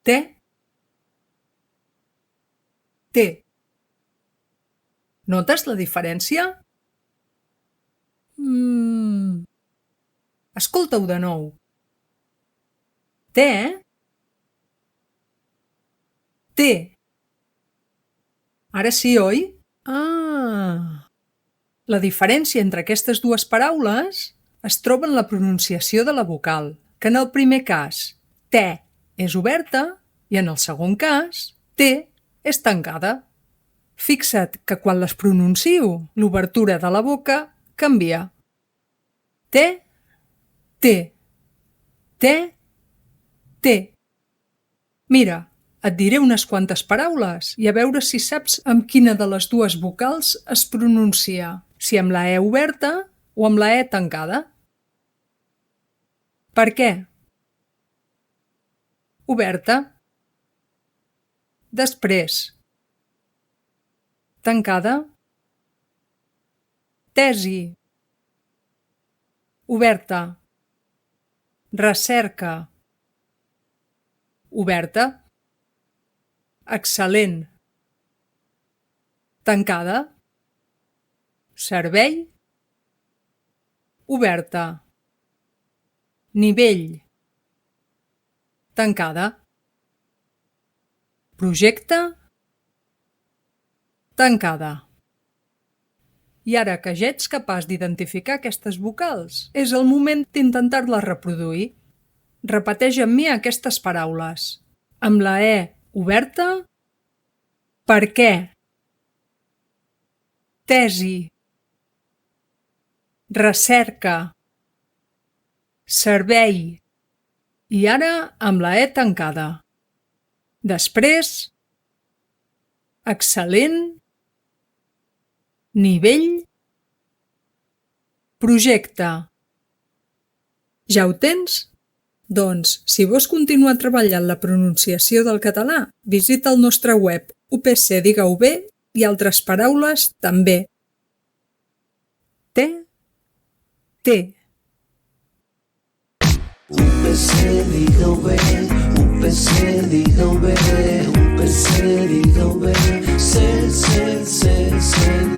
Té. Té. Notes la diferència? Escolta-ho de nou. Té. Té. Ara sí, oi? La diferència entre aquestes dues paraules es troba en la pronunciació de la vocal, que en el primer cas, te, és oberta i en el segon cas, te, és tancada. Fixa't que quan les pronuncio, l'obertura de la boca canvia. Te, te, te, te. Mira, et diré unes quantes paraules i a veure si saps amb quina de les dues vocals es pronuncia, si amb la E oberta o amb la E tancada. Per què? Oberta. Després. Tancada. Tesi. Oberta. Recerca. Oberta. Excel·lent. Tancada. Servei. Oberta. Nivell. Tancada. Projecte. Tancada. I ara que ja ets capaç d'identificar aquestes vocals, és el moment d'intentar-les reproduir. Repeteix amb mi aquestes paraules. Amb la E oberta, per què? Tesi. Recerca. Servei. I ara amb la E tancada. Després, excel·lent, nivell, projecte. Ja ho tens? Doncs, si vols continuar treballant la pronunciació del català, visita el nostre web UPC Diga-ho Bé i altres paraules també. Té, té. UPC Diga-ho Bé, UPC Diga-ho Bé, UPC Diga-ho Bé, sé.